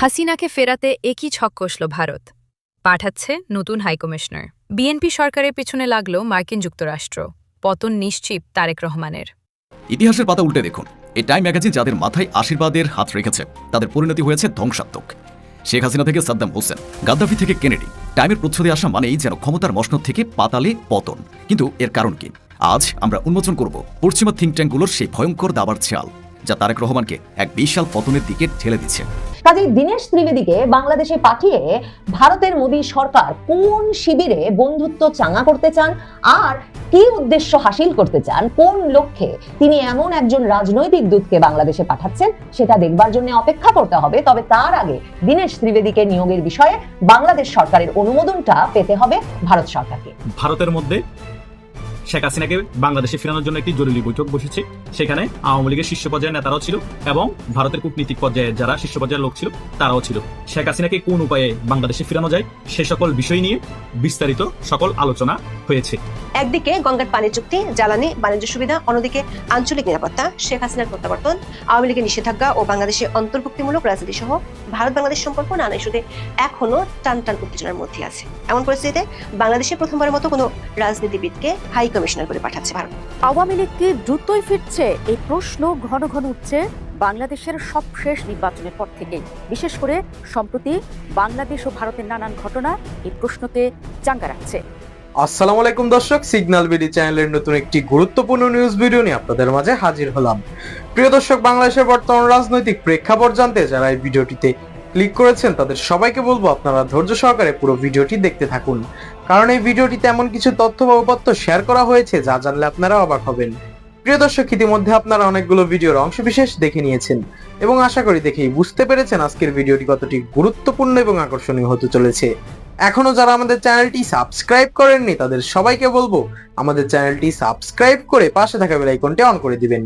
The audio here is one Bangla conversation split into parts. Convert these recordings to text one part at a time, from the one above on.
হাসিনাকে ফেরাতে একই ছক কষল ভারত। পাঠাচ্ছে নতুন হাইকমিশনার। বিএনপি সরকারের পেছনে লাগল মার্কিন যুক্তরাষ্ট্র। পতন নিশ্চিত তারেক রহমানের। ইতিহাসের পাতা উল্টে দেখুন, এই টাইম ম্যাগাজিন যাদের মাথায় আশীর্বাদের হাত রেখেছে তাদের পরিণতি হয়েছে ধ্বংসাত্মক। শেখ হাসিনা থেকে সাদ্দাম হোসেন, গাদ্দাফি থেকে কেনেডি, টাইমের প্রচ্ছদে আসা মানেই যেন ক্ষমতার মসনদ থেকে পাতালে পতন। কিন্তু এর কারণ কি? আজ আমরা উন্মোচন করব পশ্চিমা থিঙ্ক ট্যাঙ্কগুলোর সেই ভয়ঙ্কর দাবার চাল যা তারেক রহমানকে এক বিশাল পতনের দিকে ঠেলে দিচ্ছে। কাজেই দীনেশ ত্রিবেদীকে বাংলাদেশে পাঠিয়ে ভারতের মোদী সরকার কোন শিবিরে বন্ধুত্ব চাঙ্গা করতে চান আর কি উদ্দেশ্য হাসিল করতে চান, কোন লক্ষ্যে তিনি এমন একজন রাজনৈতিক দূতকে বাংলাদেশে পাঠাচ্ছেন সেটা দেখবার জন্য অপেক্ষা করতে হবে। তবে তার আগে দীনেশ ত্রিবেদীকে নিয়োগের বিষয়ে বাংলাদেশ সরকারের অনুমোদনটা পেতে হবে ভারত সরকারকে। ভারতের মধ্যে শেখ হাসিনাকে বাংলাদেশে ফেরানোর জন্য একটি জরুরি বৈঠক বসেছে। সেখানে আওয়ামী লীগের শীর্ষ পর্যায়ের নেতারাও ছিল এবং ভারতের কূটনীতিক পর্যায়ে যারা শীর্ষ পর্যায়ের লোক ছিল তারাও ছিল। শেখ হাসিনাকে কোন উপায়ে বাংলাদেশে ফেরানো যায় সে সকল বিষয় নিয়ে বিস্তারিত সকল আলোচনা হয়েছে। একদিকে গঙ্গার পানি চুক্তি, জ্বালানি, বাণিজ্য সুবিধা, অন্যদিকে আঞ্চলিক নিরাপত্তা, শেখ হাসিনার প্রত্যাবর্তন, আওয়ামী লীগের নিষেধাজ্ঞা ও বাংলাদেশে অন্তর্ভুক্তিমূলক রাজনীতি সহ ভারত বাংলাদেশ সম্পর্ক নানা ইস্যুতে এখনো টান টান উত্তেজনার মধ্যে আছে। এমন পরিস্থিতিতে বাংলাদেশে প্রথমবারের মতো কোনো রাজনীতিবিদকে হাই কমিশনার করে পাঠাচ্ছে ভারত। আওয়ামী লীগ কি দ্রুতই ফিরছে? এই প্রশ্ন ঘন ঘন উঠছে বাংলাদেশের সবশেষ নির্বাচনের পর থেকেই। বিশেষ করে সম্প্রতি বাংলাদেশ ও ভারতের নানান ঘটনা এই প্রশ্নকে চাঙ্গা রাখছে। আসসালামু আলাইকুম দর্শক, সিগন্যাল বিডি চ্যানেলের নতুন একটি গুরুত্বপূর্ণ নিউজ ভিডিও নিয়ে আপনাদের মাঝে হাজির হলাম। প্রিয় দর্শক, বাংলাদেশের বর্তমান রাজনৈতিক প্রেক্ষাপট জানতে যারা এই ভিডিওটিতে ক্লিক করেছেন তাদের সবাইকে বলবো আপনারা ধৈর্য সহকারে পুরো ভিডিওটি দেখতে থাকুন, কারণ এই ভিডিওটিতে এমন কিছু তথ্য বা উপাত্ত শেয়ার করা হয়েছে যা জানলে আপনারা অবাক হবেন। প্রিয় দর্শক, ইতিমধ্যে আপনারা অনেকগুলো ভিডিওর অংশবিশেষ দেখে নিয়েছেন এবং আশা করি দেখেই বুঝতে পেরেছেন আজকের ভিডিওটি কতটি গুরুত্বপূর্ণ এবং আকর্ষণীয় হতে চলেছে। এখনো যারা আমাদের চ্যানেলটি সাবস্ক্রাইব করেননি তাদের সবাইকে বলবো আমাদের চ্যানেলটি সাবস্ক্রাইব করে পাশে থাকা বেল আইকনটি অন করে দিবেন।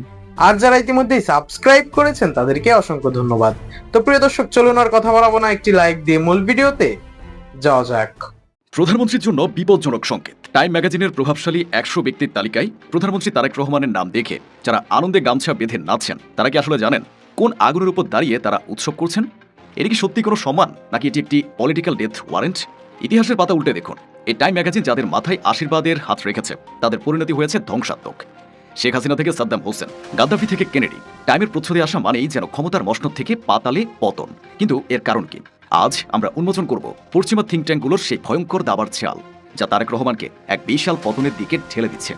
আর যারা ইতিমধ্যেই সাবস্ক্রাইব করেছেন তাদেরকে অসংখ্য ধন্যবাদ। তো প্রিয় দর্শক, চলুন আর কথা বাড়াবো না, একটি লাইক দিয়ে মূল ভিডিওতে যাওয়া যাক। প্রধানমন্ত্রীর জন্য বিপজ্জনক সংকেত। টাইম ম্যাগাজিনের প্রভাবশালী 100 ব্যক্তির তালিকায় প্রধানমন্ত্রী তারেক রহমানের নাম দেখে যারা আনন্দে গামছা বেঁধে নাচছেন তারা কি আসলে জানেন কোন আগুনের উপর দাঁড়িয়ে তারা উৎসব করছেন? এটি কি সত্যি কোনো সম্মান নাকি এটি একটি পলিটিক্যাল ডেথ ওয়ারেন্ট? ইতিহাসের পাতা উল্টে দেখুন, এই টাইম ম্যাগাজিন যাদের মাথায় আশীর্বাদের হাত রেখেছে তাদের পরিণতি হয়েছে ধ্বংসাত্মক। শেখ হাসিনা থেকে সাদ্দাম হোসেন, গাদ্দাফি থেকে কেনেডি, টাইমের প্রচ্ছদে আসা মানেই যেন ক্ষমতার মসনদ থেকে পাতালে পতন। কিন্তু এর কারণ কি? আজ আমরা উন্মোচন করব পশ্চিমা থিঙ্ক ট্যাঙ্কগুলোর সেই ভয়ঙ্কর দাবার চাল যা তারেক রহমানকে এক বিশাল পতনের দিকে ঠেলে দিচ্ছে।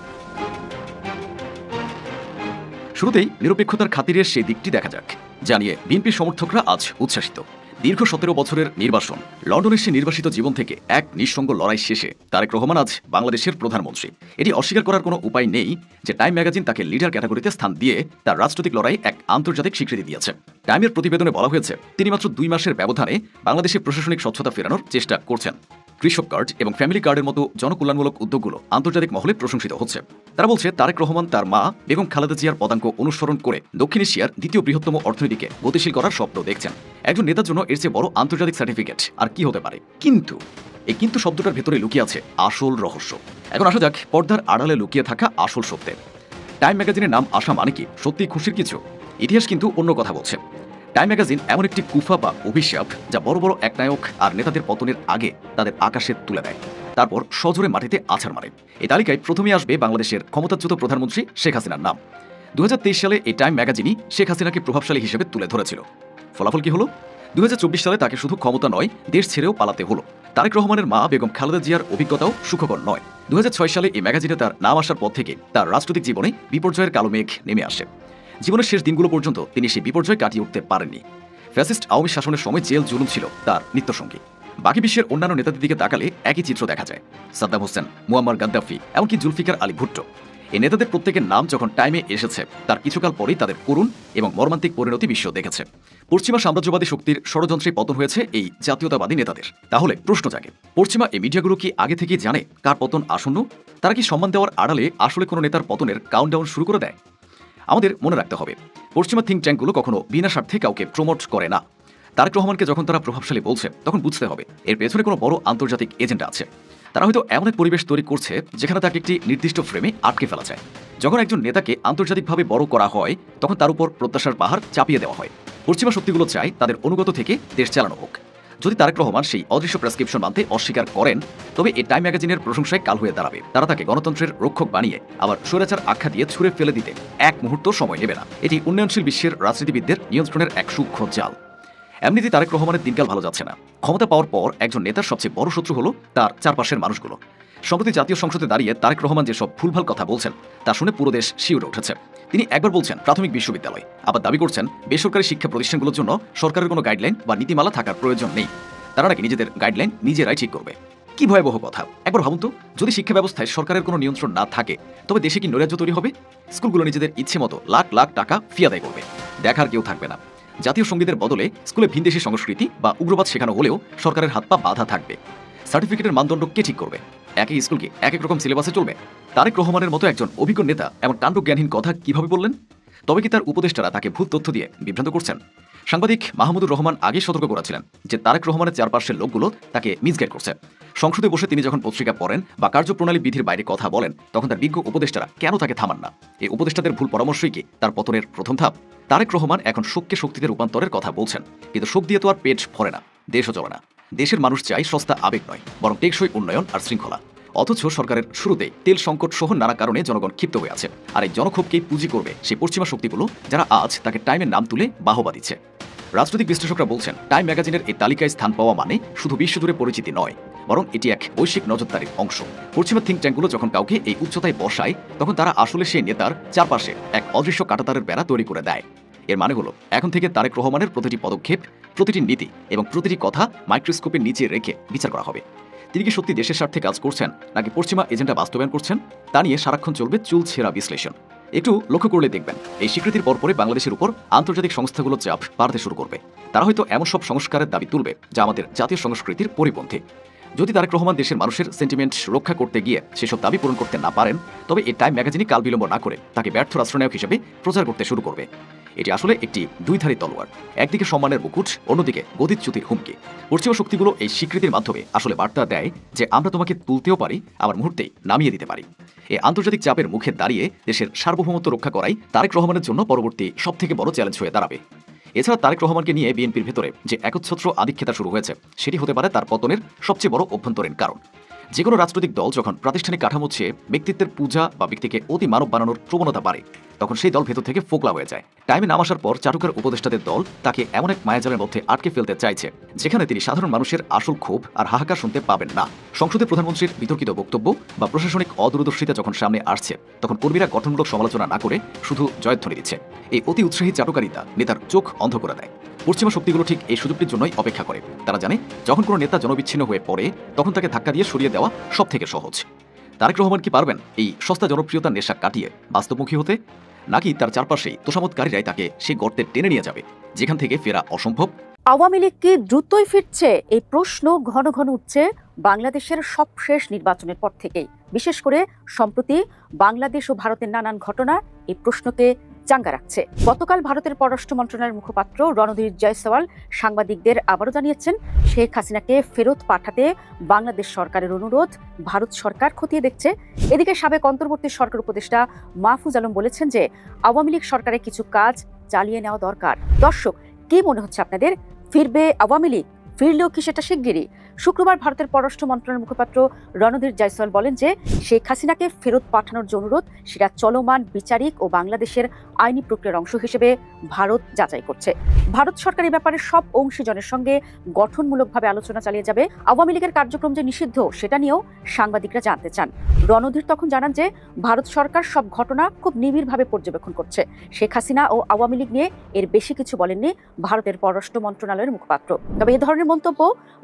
শুরুতেই নিরপেক্ষতার খাতিরের সেই দিকটি দেখা যাক, জানিয়ে বিএনপি সমর্থকরা আজ উচ্ছ্বাসিত। দীর্ঘ 17 বছরের নির্বাসন, লন্ডনের সে নির্বাসিত জীবন থেকে এক নিঃসঙ্গ লড়াই শেষে তারেক রহমান আজ বাংলাদেশের প্রধানমন্ত্রী। এটি অস্বীকার করার কোনো উপায় নেই যে টাইম ম্যাগাজিন তাকে লিডার ক্যাটাগরিতে স্থান দিয়ে তার রাজনৈতিক লড়াই এক আন্তর্জাতিক স্বীকৃতি দিয়েছে। টাইমের প্রতিবেদনে বলা হয়েছে তিনি মাত্র 2 মাসের ব্যবধানে বাংলাদেশে প্রশাসনিক স্বচ্ছতা ফেরানোর চেষ্টা করছেন। কৃষক কার্ড এবং ফ্যামিলি কার্ডের মতো জনকল্যাণমূলক উদ্যোগগুলো আন্তর্জাতিক মহলে প্রশংসিত হচ্ছে। তারা বলছে তারেক রহমান তার মা বেগম খালেদা জিয়ার পদাঙ্ক অনুসরণ করে দক্ষিণ এশিয়ার দ্বিতীয় বৃহত্তম অর্থনীতিকে গতিশীল করার স্বপ্ন দেখছেন। একজন নেতার জন্য এর চেয়ে বড় আন্তর্জাতিক সার্টিফিকেট আর কি হতে পারে? কিন্তু এই কিন্তু শব্দটার ভেতরে লুকিয়ে আছে আসল রহস্য। এখন আসা যাক পর্দার আড়ালে লুকিয়ে থাকা আসল সত্যে। টাইম ম্যাগাজিনের নাম আসা মানে কি সত্যি খুশির কিছু? ইতিহাস কিন্তু অন্য কথা বলছে। টাইম ম্যাগাজিন এমন একটি কুফা বা অভিশাপ যা বড় বড় একনায়ক আর নেতাদের পতনের আগে তাদের আকাশে তুলে দেয়, তারপর সজোরে মাটিতে আছাড় মারে। এই তালিকায় প্রথমেই আসবে বাংলাদেশের ক্ষমতাচ্যুত প্রধানমন্ত্রী শেখ হাসিনার নাম। 2023 সালে এই টাইম ম্যাগাজিনই শেখ হাসিনাকে প্রভাবশালী হিসেবে তুলে ধরেছিল। ফলাফল কি হলো? 2024 সালে তাকে শুধু ক্ষমতা নয়, দেশ ছেড়েও পালাতে হলো। তারেক রহমানের মা বেগম খালেদা জিয়ার অভিজ্ঞতাও সুখকর নয়। 2006 সালে এই ম্যাগাজিনে তার নাম আসার পর থেকে তার রাজনৈতিক জীবনে বিপর্যয়ের কালো মেঘ নেমে আসে। জীবনের শেষ দিনগুলো পর্যন্ত তিনি সেই বিপর্যয় কাটিয়ে উঠতে পারেননি। ফ্যাসিস্ট আওয়ামী শাসনের সময় জেল জুলুম ছিল তার নিত্যসঙ্গী। বাকি বিশ্বের অন্যান্য নেতাদের দিকে তাকালে একই চিত্র দেখা যায়। সাদ্দাম হোসেন, মুয়াম্মার গাদ্দাফি, এমনকি জুলফিকার আলী ভুট্টো, এই নেতাদের প্রত্যেকের নাম যখন টাইমে এসেছে তার কিছুকাল পরেই তাদের করুণ এবং মর্মান্তিক পরিণতি বিশ্ব দেখেছে। পশ্চিমা সাম্রাজ্যবাদী শক্তির ষড়যন্ত্রে পতন হয়েছে এই জাতীয়তাবাদী নেতাদের। তাহলে প্রশ্ন জাগে, পশ্চিমা এই মিডিয়াগুলো কি আগে থেকেই জানে কার পতন আসন্ন? তারা কি সম্মান দেওয়ার আড়ালে আসলে কোনো নেতার পতনের কাউন্টডাউন শুরু করে দেয়? আমাদের মনে রাখতে হবে, পশ্চিমা থিঙ্ক ট্যাঙ্কগুলো কখনো বিনা স্বার্থে কাউকে প্রমোট করে না। তারেক রহমানকে যখন তারা প্রভাবশালী বলছে তখন বুঝতে হবে এর পেছনে কোনো বড় আন্তর্জাতিক এজেন্ডা আছে। তারা হয়তো এমন এক পরিবেশ তৈরি করছে যেখানে তাকে একটি নির্দিষ্ট ফ্রেমে আটকে ফেলা যায়। যখন একজন নেতাকে আন্তর্জাতিকভাবে বড় করা হয় তখন তার উপর প্রত্যাশার পাহাড় চাপিয়ে দেওয়া হয়। পশ্চিমা শক্তিগুলো চায় তাদের অনুগত থেকে দেশ চালানো হোক। যদি তারেক রহমান সেই অদৃশ্য প্রেসক্রিপশন মানতে অস্বীকার করেন, তবে এই টাইম ম্যাগাজিনের প্রশংসায় কাল হয়ে দাঁড়াবে। তারা তাকে গণতন্ত্রের রক্ষক বানিয়ে আবার স্বৈরাচার আখ্যা দিয়ে ছুঁড়ে ফেলে দিতে এক মুহূর্ত সময় নেবে না। এটি উন্নয়নশীল বিশ্বের রাজনীতিবিদদের নিয়ন্ত্রণের এক সূক্ষ্ম জাল। এমনিতে তারেক রহমানের দিনকাল ভালো যাচ্ছে না। ক্ষমতা পাওয়ার পর একজন নেতার সবচেয়ে বড় শত্রু হলো তার চারপাশের মানুষগুলো। সম্প্রতি জাতীয় সংসদে দাঁড়িয়ে তারেক রহমান যেসব ভুলভাল কথা বলছেন তা শুনে পুরো দেশ শিউরে উঠেছে। তিনি একবার বলছেন প্রাথমিক বিশ্ববিদ্যালয়, আবার দাবি করছেন বেসরকারি শিক্ষা প্রতিষ্ঠানগুলোর জন্য সরকারের কোনো গাইডলাইন বা নীতিমালা থাকার প্রয়োজন নেই। তারা নাকি নিজেদের গাইডলাইন নিজেরাই ঠিক করবে। কি ভয়াবহ কথা! একবার ভাবুন তো, যদি শিক্ষা ব্যবস্থায় সরকারের কোনো নিয়ন্ত্রণ না থাকে, তবে দেশে কি নৈরাজ্য তৈরি হবে? স্কুলগুলো নিজেদের ইচ্ছে মতো লাখ লাখ টাকা ফি আদায় করবে, দেখার কেউ থাকবে না। জাতীয় সঙ্গীতের বদলে স্কুলে ভিনদেশী সংস্কৃতি বা উগ্রবাদ শেখানো হলেও সরকারের হাত পা বাধা থাকবে। সার্টিফিকেটের মানদণ্ড কে ঠিক করবে? একই স্কুলকে এক এক রকম সিলেবাসে চলবে। তারেক রহমানের মতো একজন অভিজ্ঞ নেতা এমন কাণ্ডজ্ঞানহীন কথা কিভাবে বললেন? তবে কি তার উপদেষ্টারা তাকে ভুল তথ্য দিয়ে বিভ্রান্ত করছেন? সাংবাদিক মাহমুদুর রহমান আগে সতর্ক করেছিলেন যে তারেক রহমানের চারপাশের লোকগুলো তাকে মিসগাইড করছে। সংসদে বসে তিনি যখন পত্রিকা পড়েন বা কার্যপ্রণালী বিধির বাইরে কথা বলেন, তখন তার বিজ্ঞ উপদেষ্টারা কেন তাকে থামান না? এই উপদেষ্টাদের ভুল পরামর্শই কি তার পতনের প্রথম ধাপ? তারেক রহমান এখন শোককে শক্তিতে রূপান্তরের কথা বলছেন, কিন্তু শোক দিয়ে তো আর পেট ভরে না, দেশও চলে না। দেশের মানুষ চাই সস্তা আবেগ নয়, বরং টেকসই উন্নয়ন আর শৃঙ্খলা। অথচ সরকারের শুরুতেই তেল সংকট সহ নানা কারণে জনগণ ক্ষিপ্ত হয়ে আছে। আর এই জনক্ষোভকেই পুঁজি করবে সেই পশ্চিমা শক্তিগুলো, যারা আজ তাকে টাইমের নাম তুলে বাহবা দিচ্ছে। রাজনৈতিক বিশ্লেষকরা বলছেন, টাইম ম্যাগাজিনের এই তালিকায় স্থান পাওয়া মানে শুধু বিশ্বজুড়ে পরিচিতি নয়, বরং এটি এক বৈশ্বিক নজরদারির অংশ। পশ্চিমা থিঙ্ক ট্যাঙ্কগুলো যখন কাউকে এই উচ্চতায় বসায়, তখন তারা আসলে সেই নেতার চারপাশে এক অদৃশ্য কাঁটাতারের বেড়া তৈরি করে দেয়। এর মানে হলো, এখন থেকে তারেক রহমানের প্রতিটি পদক্ষেপ, প্রতিটি নীতি এবং প্রতিটি কথা মাইক্রোস্কোপের নিচে রেখে বিচার করা হবে। তিনি কি সত্যি দেশের স্বার্থে কাজ করছেন, নাকি পশ্চিমা এজেন্ডা বাস্তবায়ন করছেন, তা নিয়ে সারাক্ষণ চলবে চুলছেরা বিশ্লেষণ। একটু লক্ষ্য করলে দেখবেন, এই স্বীকৃতির পরপরই বাংলাদেশের উপর আন্তর্জাতিক সংস্থাগুলোর চাপ বাড়তে শুরু করবে। তারা হয়তো এমন সব সংস্কারের দাবি তুলবে যা আমাদের জাতীয় সংস্কৃতির পরিপন্থী। যদি তারেক রহমান দেশের মানুষের সেন্টিমেন্ট রক্ষা করতে গিয়ে সেসব দাবি পূরণ করতে না পারেন, তবে এই টাইম ম্যাগাজিনই কাল বিলম্ব না করে তাকে ব্যর্থ রাষ্ট্রনায়ক হিসেবে প্রচার করতে শুরু করবে। এটি আসলে একটি দুইধারী তলোয়ার, একদিকে সম্মানের মুকুট, অন্যদিকে গদিচ্যুতির হুমকি। পশ্চিমা শক্তিগুলো এই স্বীকৃতির মাধ্যমে আসলে বার্তা দেয় যে আমরা তোমাকে তুলতেও পারি, আবার মুহূর্তেই নামিয়ে দিতে পারি। এই আন্তর্জাতিক চাপের মুখে দাঁড়িয়ে দেশের সার্বভৌমত্ব রক্ষা করাই তারেক রহমানের জন্য পরবর্তী সবথেকে বড় চ্যালেঞ্জ হয়ে দাঁড়াবে। এছাড়া তারেক রহমানকে নিয়ে বিএনপির ভেতরে যে একচ্ছত্র আধিক্যতা শুরু হয়েছে, সেটি হতে পারে তার পতনের সবচেয়ে বড় অভ্যন্তরীণ কারণ। যে কোনো রাজনৈতিক দল যখন প্রাতিষ্ঠানিক কাঠামো চেয়ে ব্যক্তিত্বের পূজা বা ব্যক্তিকে অতি মানব বানানোর প্রবণতা বাড়ে, তখন সেই দল ভেতর থেকে ফোকলা হয়ে যায়। টাইমে নাম আসার পর চাটুকার উপদেষ্টাদের দল তাকে এমন এক মায়াজালের মধ্যে আটকে ফেলতে চাইছে, যেখানে তিনি সাধারণ মানুষের আসল ক্ষোভ আর হাহাকার শুনতে পাবেন না। সংসদে প্রধানমন্ত্রীর বিতর্কিত বক্তব্য বা প্রশাসনিক অদূরদর্শিতা যখন সামনে আসছে, তখন কর্মীরা গঠনমূলক সমালোচনা না করে শুধু জয়ধ্বনি দিচ্ছে। এই অতি উৎসাহী চাটুকারিতা নেতার চোখ অন্ধ করে দেয়। পশ্চিমা শক্তিগুলো ঠিক এই সুযোগটির জন্যই অপেক্ষা করে। তারা জানে, যখন কোনো নেতা জনবিচ্ছিন্ন হয়ে পড়ে, তখন তাকে ধাক্কা দিয়ে সরিয়ে দেওয়া সব থেকে সহজ। তারেক রহমান কি পারবেন এই সস্তা জনপ্রিয়তার নেশা কাটিয়ে বাস্তবমুখী হতে, নাকি তার চারপাশেই তোষামতকারীরাই তাকে সেই গর্তে টেনে নিয়ে যাবে, যেখান থেকে ফেরা অসম্ভব? আওয়ামী লীগ কি দ্রুতই ফিরছে? এই প্রশ্ন ঘন ঘন উঠছে বাংলাদেশের সবশেষ নির্বাচনের পর থেকেই। বিশেষ করে সম্প্রতি বাংলাদেশ ও ভারতের নানান ঘটনা এই প্রশ্নকে চাঙ্গা রাখছে। গতকাল ভারতের পররাষ্ট্র মন্ত্রণালয়ের মুখপাত্র রণধীর জয়সওয়াল সাংবাদিকদের আবারও জানিয়েছেন, শেখ হাসিনাকে ফেরত পাঠাতে বাংলাদেশ সরকারের অনুরোধ ভারত সরকার খতিয়ে দেখছে। এদিকে সাবেক অন্তর্বর্তী সরকার উপদেষ্টা মাহফুজ আলম বলেছেন যে আওয়ামী লীগ সরকারের কিছু কাজ চালিয়ে নেওয়া দরকার। দর্শক, কি মনে হচ্ছে আপনাদের? ফিরবে আওয়ামী লীগ? ফিরলেও কি সেটা শিগগিরই? শুক্রবার ভারতের পররাষ্ট্র মন্ত্রণালয়ের মুখপাত্র রণধীর জয়সওয়াল বলেন যে শেখ হাসিনাকে ফেরত পাঠানোর যে অনুরোধ, সেটা চলমান বিচারিক ও বাংলাদেশের আইনি প্রক্রিয়ার অংশ হিসেবে ভারত যাচাই করছে। ভারত সরকার এই ব্যাপারে সব অংশীজনের সঙ্গে গঠনমূলকভাবে আলোচনা চালিয়ে যাবে। আওয়ামী লীগের কার্যক্রম যে নিষিদ্ধ, সেটা নিয়েও সাংবাদিকরা জানতে চান। রণধীর তখন জানান যে ভারত সরকার সব ঘটনা খুব নিবিড়ভাবে পর্যবেক্ষণ করছে। শেখ হাসিনা ও আওয়ামী লীগ নিয়ে এর বেশি কিছু বলেননি ভারতের পররাষ্ট্র মন্ত্রণালয়ের মুখপাত্র। তবে এ ধরনের মন্তব্য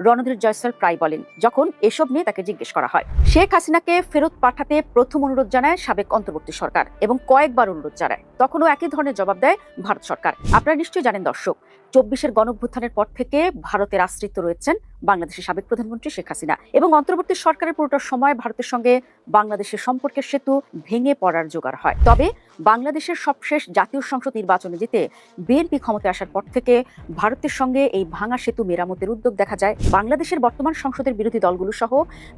রণধীর জয়সওয়াল প্রায় বলেন যখন এসব নিয়ে তাকে জিজ্ঞেস করা হয়। শেখ হাসিনাকে ফেরত পাঠাতে প্রথম অনুরোধ জানায় সাবেক অন্তর্বর্তী সরকার এবং কয়েকবার অনুরোধ জানায়, তখনও একই ধরনের জবাব দেয় ভারত সরকার। আপনারা নিশ্চয়ই জানেন দর্শক, 24-এর গণঅভ্যুত্থানের পর থেকে ভারতের আশ্রিত রয়েছেন বাংলাদেশের সাবেক প্রধানমন্ত্রী শেখ হাসিনা এবং অন্তর্বর্তী সরকারের পুরোটা সময় ভারতের সঙ্গে বাংলাদেশের সম্পর্কের সেতু ভেঙে পড়ার জোগাড় হয়। তবে বাংলাদেশের সবশেষ জাতীয় সংসদ নির্বাচনে জিতে বিএনপি ক্ষমতায় আসার পর থেকে ভারতের সঙ্গে এই ভাঙা সেতু মেরামতের উদ্যোগ দেখা যায়। বাংলাদেশের বর্তমান সংসদের বিরোধী দলগুলো সহ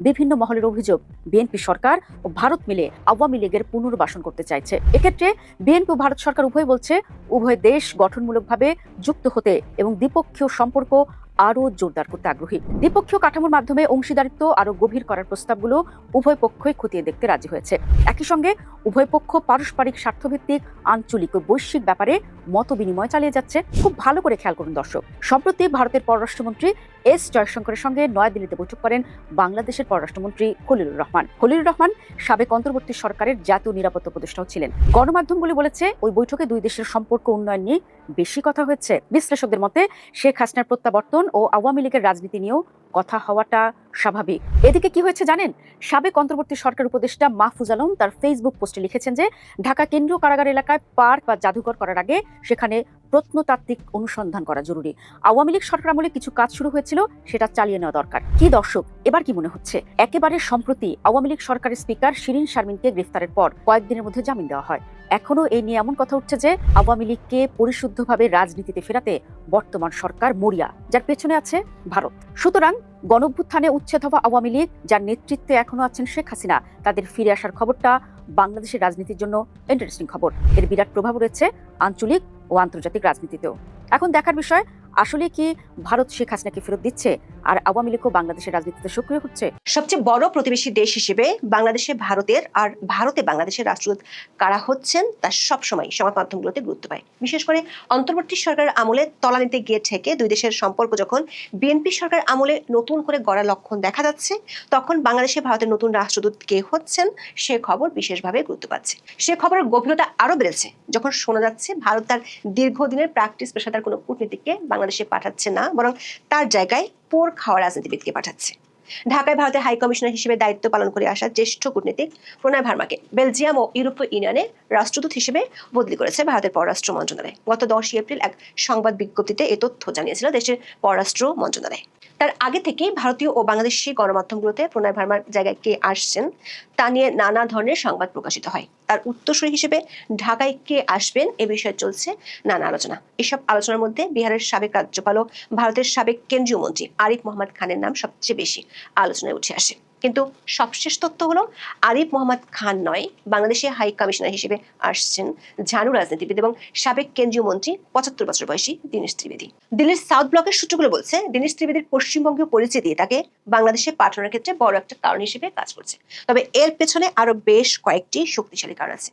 বিভিন্ন মহলের অভিযোগ, বিএনপি সরকার ও ভারত মিলে আওয়ামী লীগের পুনর্বাসন করতে চাইছে। এক্ষেত্রে বিএনপি ও ভারত সরকার উভয় বলছে উভয় দেশ গঠনমূলকভাবে যুক্ত হতে এবং দ্বিপক্ষীয় সম্পর্ক আরও জোরদার করতে আগ্রহী। দ্বিপক্ষীয় কাঠামোর মাধ্যমে অংশীদারিত্ব আরও গভীর করার প্রস্তাবগুলো উভয় পক্ষই খতিয়ে দেখতে রাজি হয়েছে। একই সঙ্গে উভয় পক্ষ পারস্পরিক স্বার্থভিত্তিক আঞ্চলিক ও বৈশ্বিক ব্যাপারে মত বিনিময় চালিয়ে যাচ্ছে। খুব ভালো করে খেয়াল করুন দর্শক, সম্প্রতি ভারতের পররাষ্ট্রমন্ত্রী এস জয়শঙ্করের সঙ্গে নয়াদিল্লিতে বৈঠক করেন বাংলাদেশের পররাষ্ট্রমন্ত্রী খলিলুর রহমান। খলিলুর রহমান সাবেক অন্তর্বর্তী সরকারের জাতীয় নিরাপত্তা উপদেষ্টাও ছিলেন। গণমাধ্যমগুলি বলেছে ওই বৈঠকে দুই দেশের সম্পর্ক উন্নয়ন নিয়ে বেশি কথা হয়েছে। বিশ্লেষকদের মতে শেখ হাসিনার প্রত্যাবর্তন ও আওয়ামী লীগের রাজনীতি নিয়েও কথা হওয়াটা স্বাভাবিক। এদিকে কি হয়েছে জানেন? সাবেক অন্তর্বর্তী সরকার উপদেষ্টা মাহফুজ আলম তার ফেসবুক পোস্টে লিখেছেন যে ঢাকা কেন্দ্রীয় কারাগার এলাকায় পার্ক বা জাদুঘর করার আগে সেখানে প্রত্নতাত্ত্বিক অনুসন্ধান করা জরুরি। আওয়ামী লীগ সরকার আমলে কিছু কাজ শুরু হয়েছিল, সেটা চালিয়ে নেওয়া দরকার। কি দর্শক, এবার কি মনে হচ্ছে? একেবারে সম্প্রতি আওয়ামী লীগ সরকারের স্পিকার শিরীন শারমিনকে গ্রেফতারের পর কয়েকদিনের মধ্যে জামিন দেওয়া হয়। এখনো এই নিয়ে এমন কথা উঠছে যে আওয়ামী লীগকে পরিশুদ্ধভাবে রাজনীতিতে ফেরাতে বর্তমান সরকার মরিয়া, যার পেছনে আছে ভারত। সুতরাং গণঅভ্যুত্থানে উচ্ছেদ হওয়া আওয়ামী লীগ, যার নেতৃত্বে এখনো আছেন শেখ হাসিনা, তাদের ফিরে আসার খবরটা বাংলাদেশের রাজনীতির জন্য ইন্টারেস্টিং খবর। এর বিরাট প্রভাব রয়েছে আঞ্চলিক ও আন্তর্জাতিক রাজনীতিতেও। এখন দেখার বিষয়, আসলে কি ভারত শেখ হাসিনাকে ফেরত দিচ্ছে আর আওয়ামী লীগও বাংলাদেশের রাজনীতিতে সক্রিয় হচ্ছে? সবচেয়ে বড় প্রতিবেশী দেশ হিসেবে বাংলাদেশে ভারতের আর ভারতে বাংলাদেশের রাষ্ট্রদূত কারা হচ্ছেন তা সবসময় সংবাদ মাধ্যমগুলোতে গুরুত্ব পায়। বিশেষ করে অন্তর্বর্তী সরকারের আমলে তলানিতে গিয়ে ঠেকে দুই দেশের সম্পর্ক যখন বিএনপি সরকার আমলে নতুন করে গড়ার লক্ষণ দেখা যাচ্ছে, তখন বাংলাদেশে ভারতের নতুন রাষ্ট্রদূত কে হচ্ছেন সে খবর বিশেষভাবে গুরুত্ব পাচ্ছে। সে খবরের গভীরতা আরো বেড়েছে যখন শোনা যাচ্ছে ভারত তার দীর্ঘদিনের প্র্যাকটিস পেশাদার কোনো কূটনীতিককে বাংলাদেশে পাঠাচ্ছে না, বরং তার জায়গায় পোর খাওয়া রাজনীতিবিদকে পাঠাচ্ছে। ঢাকায় ভারতের হাই কমিশনার হিসেবে দায়িত্ব পালন করে আসা জ্যেষ্ঠ কূটনীতিক প্রণয় ভার্মাকে বেলজিয়াম ও ইউরোপীয় ইউনিয়নে রাষ্ট্রদূত হিসেবে বদলি করেছে ভারতের পররাষ্ট্র মন্ত্রণালয়। গত 10 এপ্রিল এক সংবাদ বিজ্ঞপ্তিতে এ তথ্য জানিয়েছিল দেশের পররাষ্ট্র মন্ত্রণালয়। তার আগে থেকেই ভারতীয় ও বাংলাদেশি গণমাধ্যমগুলোতে প্রণয় ভার্মার জায়গায় কে আসছেন তা নিয়ে নানা ধরনের সংবাদ প্রকাশিত হয়। তার উত্তরসূরি হিসেবে ঢাকায় কে আসবেন এ বিষয়ে চলছে নানা আলোচনা। এসব আলোচনার মধ্যে বিহারের সাবেক রাজ্যপাল ও ভারতের সাবেক কেন্দ্রীয় মন্ত্রী আরিফ মোহাম্মদ খানের নাম সবচেয়ে বেশি আলোচনায় উঠে আসে। কিন্তু সবশেষ তথ্য হলো আরিফ মোহাম্মদ খান নয়, বাংলাদেশে হাই কমিশনার হিসেবে আসছেন ঝানু রাজনীতিবিদ এবং সাবেক কেন্দ্রীয় মন্ত্রী 75 বছর বয়সী দীনেশ ত্রিবেদী। দিল্লির সাউথ ব্লকের সূত্রগুলো বলছে দীনেশ ত্রিবেদীর পশ্চিমবঙ্গীয় পরিচিতি তাকে বাংলাদেশে পাঠানোর ক্ষেত্রে বড় একটা কারণ হিসেবে কাজ করছে। তবে এর পেছনে আরো বেশ কয়েকটি শক্তিশালী কারণ আছে।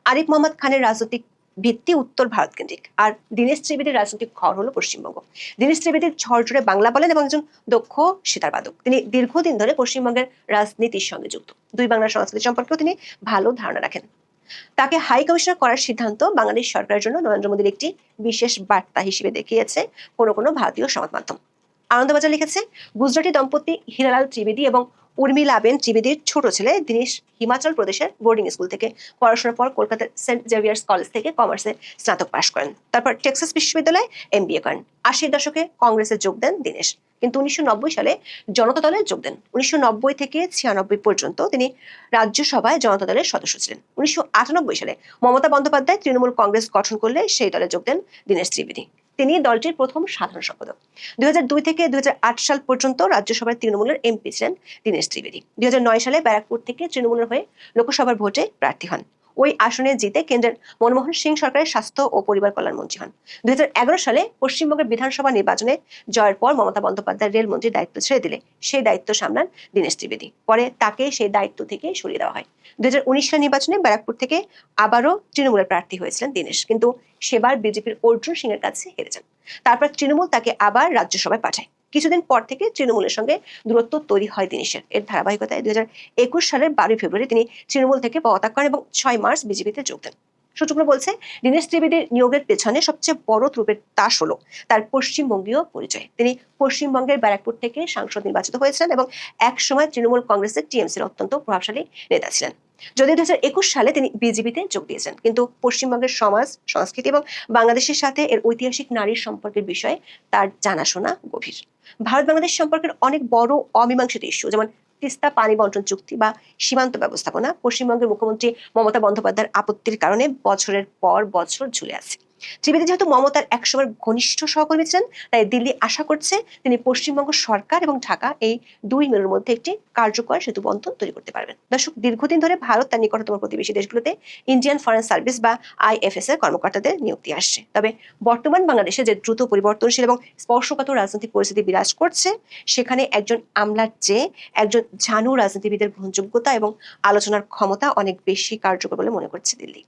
আরিফ মোহাম্মদ খানের রাজনৈতিক ভিত্তি উত্তর ভারত কেন্দ্রিক, আর দীনেশ ত্রিবেদীর রাজনৈতিক ঘর হলো পশ্চিমবঙ্গ। দীনেশ ত্রিবেদীর ঝরঝরে বাংলা বলেন এবং একজন দক্ষ সিতারবাদক। তিনি দীর্ঘদিন ধরে পশ্চিমবঙ্গের রাজনীতির সঙ্গে যুক্ত। দুই বাংলার সংস্কৃতি সম্পর্কেও তিনি ভালো ধারণা রাখেন। তাকে হাই কমিশনার করার সিদ্ধান্ত বাংলাদেশ সরকারের জন্য নরেন্দ্র মোদীর একটি বিশেষ বার্তা হিসেবে দেখিয়েছে কোনো ভারতীয় সংবাদ মাধ্যম। আনন্দবাজার লিখেছে, গুজরাটি দম্পতি হীরালাল ত্রিবেদী এবং উর্মিলাবেন ত্রিবেদীর ছোট ছেলে দীনেশ হিমাচল প্রদেশের বোর্ডিং স্কুল থেকে পড়াশোনার পর কলকাতার সেন্ট জেভিয়ার্স কলেজ থেকে কমার্সে স্নাতক পাশ করেন। তারপর টেক্সাস বিশ্ববিদ্যালয়ে MBA করেন। 80-এর দশকে কংগ্রেসে যোগ দেন দীনেশ, কিন্তু 1990 সালে জনতা দলে যোগ দেন। 1990 থেকে 96 পর্যন্ত তিনি রাজ্যসভায় জনতা দলের সদস্য ছিলেন। 1998 সালে মমতা বন্দ্যোপাধ্যায় তৃণমূল কংগ্রেস গঠন করলে সেই দলে যোগ দেন দীনেশ ত্রিবেদী। তিনি দলটির প্রথম সাধারণ সম্পাদক। 2002 থেকে 2008 সাল পর্যন্ত রাজ্যসভায় তৃণমূলের MP ছিলেন দীনেশ ত্রিবেদী। 2009 সালে ব্যারাকপুর থেকে তৃণমূলের হয়ে লোকসভার ভোটে প্রার্থী হন। ওই আসনে জিতে কেন্দ্রের মনমোহন সিং সরকারের স্বাস্থ্য ও পরিবার কল্যাণ মন্ত্রী হন। 2011 সালে পশ্চিমবঙ্গের বিধানসভা নির্বাচনে জয়ের পর মমতা বন্দ্যোপাধ্যায় রেলমন্ত্রীর দায়িত্ব ছেড়ে দিলে সেই দায়িত্ব সামলান দীনেশ ত্রিবেদী। পরে তাকে সেই দায়িত্ব থেকে সরিয়ে দেওয়া হয়। 2019 সালের নির্বাচনে ব্যারাকপুর থেকে আবারও তৃণমূলের প্রার্থী হয়েছিলেন দীনেশ, কিন্তু সেবার বিজেপির অর্জুন সিং এর কাছে হেরে যান। তারপর তৃণমূল তাকে আবার রাজ্যসভায় পাঠায়। কিছুদিন পর থেকে তৃণমূলের সঙ্গে দূরত্ব তৈরি হয় দীনেশের। এর ধারাবাহিকতায় 2021 সালের 12 ফেব্রুয়ারি তিনি তৃণমূল থেকে পদত্যাগ করেন এবং 6 মার্চ বিজেপিতে যোগ দেন। সূত্রগুলো বলছে দীনেশ ত্রিবেদীর নিয়োগের পেছনে সবচেয়ে বড় ত্রুপের তাস হলো তার পশ্চিমবঙ্গীয় পরিচয়। তিনি পশ্চিমবঙ্গের ব্যারাকপুর থেকে সাংসদ নির্বাচিত হয়েছিলেন এবং একসময় তৃণমূল কংগ্রেসের TMC-র অত্যন্ত প্রভাবশালী নেতা ছিলেন। যদিও 2021 সালে তিনি বিজেপিতে যোগ দিয়েছেন, কিন্তু পশ্চিমবঙ্গের সমাজ সংস্কৃতি এবং বাংলাদেশের সাথে এর ঐতিহাসিক নারীর সম্পর্কের বিষয়ে তার জানাশোনা গভীর। ভারত বাংলাদেশ সম্পর্কের অনেক বড় অমীমাংসিত ইস্যু, যেমন তিস্তা পানি বন্টন চুক্তি বা সীমান্ত ব্যবস্থাপনা, পশ্চিমবঙ্গের মুখ্যমন্ত্রী মমতা বন্দ্যোপাধ্যায়ের আপত্তির কারণে বছরের পর বছর ঝুলে আছে। ত্রিবেদী যেহেতু মমতার একসময়ের ঘনিষ্ঠ সহকর্মী ছিলেন, তাই দিল্লি আশা করছে তিনি পশ্চিমবঙ্গ সরকার এবং ঢাকা এই দুই মেরুর মধ্যে একটি কার্যকর সেতু বন্ধন তৈরি করতে পারবেন। দর্শক, দীর্ঘদিন ধরে ভারত তার নিকটতম প্রতিবেশী দেশগুলোতে ইন্ডিয়ান ফরেন সার্ভিস বা IFS এর কর্মকর্তাদের নিয়োগ দিয়ে আসছে। তবে বর্তমান বাংলাদেশে যে দ্রুত পরিবর্তনশীল এবং স্পর্শকাতর রাজনৈতিক পরিস্থিতি বিরাজ করছে, সেখানে একজন আমলার চেয়ে একজন ঝানু রাজনীতিবিদের গ্রহণযোগ্যতা এবং আলোচনার ক্ষমতা অনেক বেশি কার্যকর বলে মনে করছে দিল্লি।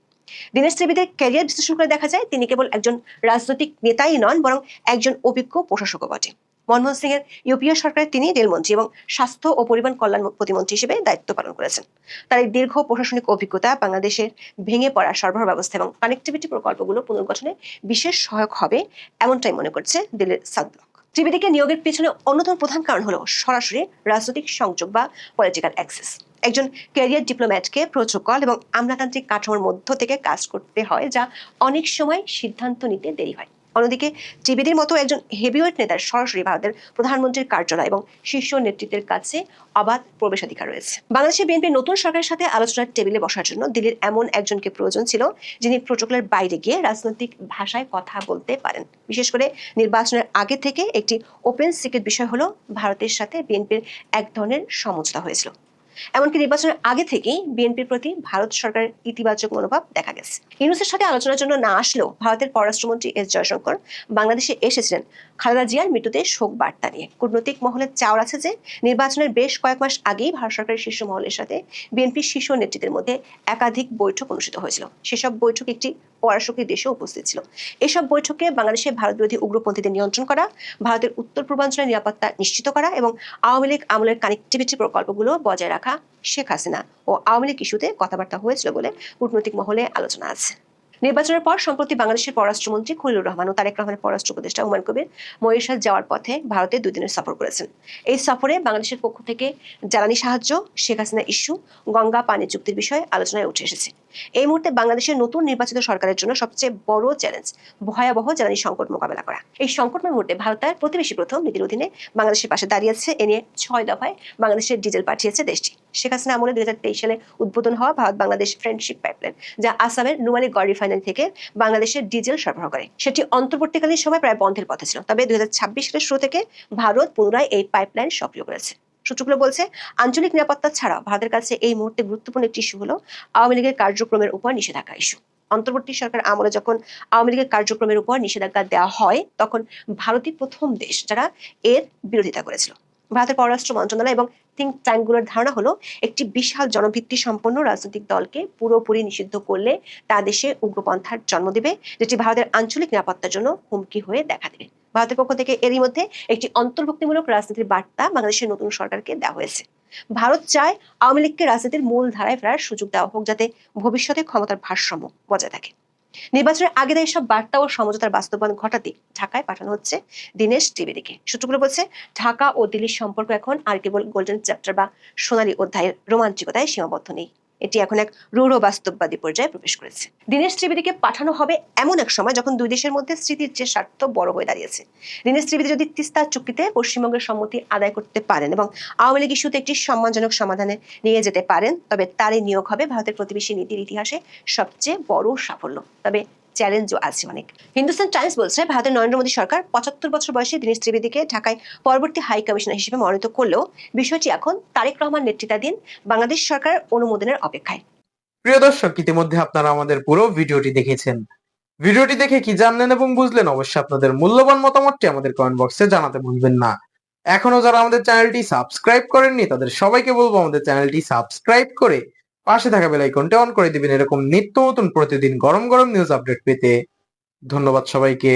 দীনেশ ত্রিবেদীর ক্যারিয়ার বিশ্লেষণ করে দেখা যায় তিনি কেবল একজন রাজনৈতিক নেতাই নন, বরং একজন অভিজ্ঞ প্রশাসকও বটে। মনমোহন সিং এর ইউপিএ সরকারে তিনি রেলমন্ত্রী এবং স্বাস্থ্য ও পরিবহন কল্যাণ প্রতিমন্ত্রী হিসেবে দায়িত্ব পালন করেছেন। তার এই দীর্ঘ প্রশাসনিক অভিজ্ঞতা বাংলাদেশের ভেঙে পড়া সরবরাহ ব্যবস্থা এবং কানেক্টিভিটি প্রকল্পগুলো পুনর্গঠনে বিশেষ সহায়ক হবে, এমনটাই মনে করছে দিল্লির সাউথ ব্লক। ত্রিবেদীকে নিয়োগের পেছনে অন্যতম প্রধান কারণ হলো সরাসরি রাজনৈতিক সংযোগ বা পলিটিক্যাল অ্যাক্সেস। একজন ক্যারিয়ার ডিপ্লোম্যাটকে প্রোটোকল এবং আমলাতান্ত্রিক কাঠামোর মধ্য থেকে কাজ করতে হয়, যা অনেক সময় সিদ্ধান্ত নিতে দেরি হয়। অন্যদিকে ত্রিবেদীর মতো একজন হেভিওয়েট নেতার সরাসরি ভারতের প্রধানমন্ত্রীর কার্যালয় এবং শীর্ষ নেতৃত্বের কাছে অবাধ প্রবেশাধিকার রয়েছে। বাংলাদেশের বিএনপির নতুন সরকারের সাথে আলোচনার টেবিলে বসার জন্য দিল্লির এমন একজনকে প্রয়োজন ছিল, যিনি প্রোটোকলের বাইরে গিয়ে রাজনৈতিক ভাষায় কথা বলতে পারেন। বিশেষ করে নির্বাচনের আগে থেকে একটি ওপেন সিক্রেট বিষয় হলো ভারতের সাথে বিএনপির এক ধরনের সমঝোতা হয়েছিল। এমনকি নির্বাচনের আগে থেকেই বিএনপির প্রতি ভারত সরকারের ইতিবাচক মনোভাব দেখা গেছে। ইউনূসের সাথে আলোচনার জন্য না আসলেও ভারতের পররাষ্ট্রমন্ত্রী এস জয়শঙ্কর বাংলাদেশে এসেছিলেন খালেদা জিয়ার মৃত্যুতে শোক বার্তা নিয়ে। কূটনৈতিক মহলে চাওয়ার আছে যে নির্বাচনের বেশ কয়েক মাস আগেই ভারত সরকারের শীর্ষ মহলের সাথে বিএনপির শীর্ষ নেতৃত্বের মধ্যে একাধিক বৈঠক অনুষ্ঠিত হয়েছিল। সেসব বৈঠকে একটি পরাশক্তি দেশে উপস্থিত ছিল। এসব বৈঠকে বাংলাদেশে ভারত বিরোধী উগ্রপন্থীদের নিয়ন্ত্রণ করা, ভারতের উত্তর পূর্বাঞ্চলের নিরাপত্তা নিশ্চিত করা এবং আওয়ামী লীগ আমলের কানেক্টিভিটি প্রকল্পগুলো বজায় রাখা, শেখ হাসিনা ও আওয়ামী লীগ ইস্যুতে কথাবার্তা হয়েছিল বলে কূটনৈতিক মহলে আলোচনা আছে। নির্বাচনের পর সম্প্রতি বাংলাদেশের পররাষ্ট্রমন্ত্রী খলিলুর রহমান ও তারেক রহমানের পররাষ্ট্র উপদেষ্টা হুমায়ুন কবির মরিশাস যাওয়ার পথে ভারতে 2 দিনের সফর করেছেন। এই সফরে বাংলাদেশের পক্ষ থেকে জ্বালানি সাহায্য, শেখ হাসিনা ইস্যু, গঙ্গা পানি চুক্তির বিষয়ে আলোচনায় উঠে এসেছে। এই মুহূর্তে বাংলাদেশের নতুন নির্বাচিত সরকারের জন্য সবচেয়ে বড় চ্যালেঞ্জ ভয়াবহ জ্বালানি সংকট মোকাবেলা করা। এই সংকটময় মুহূর্তে ভারত তার প্রতিবেশী প্রথম নীতির অধীনে বাংলাদেশের পাশে দাঁড়িয়েছে। এ নিয়ে 6 দফায় বাংলাদেশের ডিজেল পাঠিয়েছে দেশটি। শেখ হাসিনা আমলে 2023 সালে উদ্বোধন হওয়া ভারত বাংলাদেশ ফ্রেন্ডশিপ পাইপলাইন, যা আসামের নুয়ালিগড় রিফাইনারি থেকে বাংলাদেশের ডিজেল সরবরাহ করে, সেটি অন্তর্বর্তীকালীন সময় প্রায় বন্ধের পথে ছিল। তবে 2026 সালের শুরু থেকে ভারত পুনরায় এই পাইপলাইন সক্রিয় করেছে। সূত্রগুলো বলছে, আঞ্চলিক নিরাপত্তা ছাড়াও ভারতের কাছে এই মুহূর্তে গুরুত্বপূর্ণ একটি ইস্যু হলো আওয়ামী লীগের কার্যক্রমের উপর নিষেধাজ্ঞা ইস্যু। অন্তর্বর্তী সরকার আমলে যখন আওয়ামী লীগের কার্যক্রমের উপর নিষেধাজ্ঞা দেওয়া হয়, তখন ভারতই প্রথম দেশ যারা এর বিরোধিতা করেছিল। ভারতের পররাষ্ট্র মন্ত্রণালয় এবং থিঙ্ক ট্যাঙ্কগুলোর ধারণা হলো, একটি বিশাল জনভিত্তি সম্পন্ন রাজনৈতিক দলকে পুরোপুরি নিষিদ্ধ করলে তা দেশে উগ্রপন্থার জন্ম দেবে, যেটি ভারতের আঞ্চলিক নিরাপত্তার জন্য হুমকি হয়ে দেখা দেবে। ভারতের পক্ষ থেকে এরই মধ্যে একটি অন্তর্ভুক্তিমূলক রাজনীতির বার্তা বাংলাদেশের নতুন সরকারকে দেওয়া হয়েছে। ভারত চায় আওয়ামী লীগকে রাজনীতির মূল ধারায় ফেরার সুযোগ দেওয়া হোক, যাতে ভবিষ্যতে ক্ষমতার ভারসাম্য বজায় থাকে। নির্বাচনের আগে এইসব বার্তা ও সমঝোতার বাস্তবায়ন ঘটাতে ঢাকায় পাঠানো হচ্ছে দীনেশ ত্রিবেদীকে। সূত্রগুলো বলছে, ঢাকা ও দিল্লির সম্পর্ক এখন আর কেবল গোল্ডেন চ্যাপ্টার বা সোনালী অধ্যায়ের রোমাঞ্চিকতায় সীমাবদ্ধ নেই। এটি এখন এক রূঢ় বাস্তববাদী পর্যায়ে প্রবেশ করেছে। দীনেশ ত্রিবেদীকে পাঠানো হবে এমন এক সময় যখন দুই দেশের মধ্যে স্মৃতির যে স্বার্থ বড় হয়ে দাঁড়িয়েছে। দীনেশ ত্রিবেদী যদি তিস্তা চুক্তিতে পশ্চিমবঙ্গের সম্মতি আদায় করতে পারেন এবং আওয়ামী লীগ ইস্যুতে একটি সম্মানজনক সমাধানে নিয়ে যেতে পারেন, তবে তারই নিয়োগ হবে ভারতের প্রতিবেশী নীতির ইতিহাসে সবচেয়ে বড় সাফল্য। তবে চ্যালেঞ্জও আছে অনেক। হিন্দুস্তান টাইমস বলছে, ভারতের নরেন্দ্র মোদী সরকার 75 বছর বয়সী দীনেশ ত্রিবেদীকে ঢাকায় পরবর্তী হাই কমিশনার হিসেবে মনোনীত করলেও বিষয়টি এখন তারেক রহমান নেতৃত্বাধীন বাংলাদেশ সরকারের অনুমোদনের অপেক্ষায়। প্রিয় দর্শক, ইতিমধ্যে আপনারা আমাদের পুরো ভিডিওটি দেখেছেন। ভিডিওটি দেখে কি জানলেন এবং বুঝলেন, অবশ্যই আপনাদের মূল্যবান মতামতটি আমাদের কমেন্ট বক্সে জানাতে ভুলবেন না। এখনো যারা আমাদের চ্যানেলটি সাবস্ক্রাইব করেননি, তাদের সবাইকে বলবো আমাদের চ্যানেলটি সাবস্ক্রাইব করে পাশে থাকা বেল আইকনটি অন করে দিবেন, এরকম নিত্য নতুন প্রতিদিন গরম গরম নিউজ আপডেট পেতে। ধন্যবাদ সবাইকে।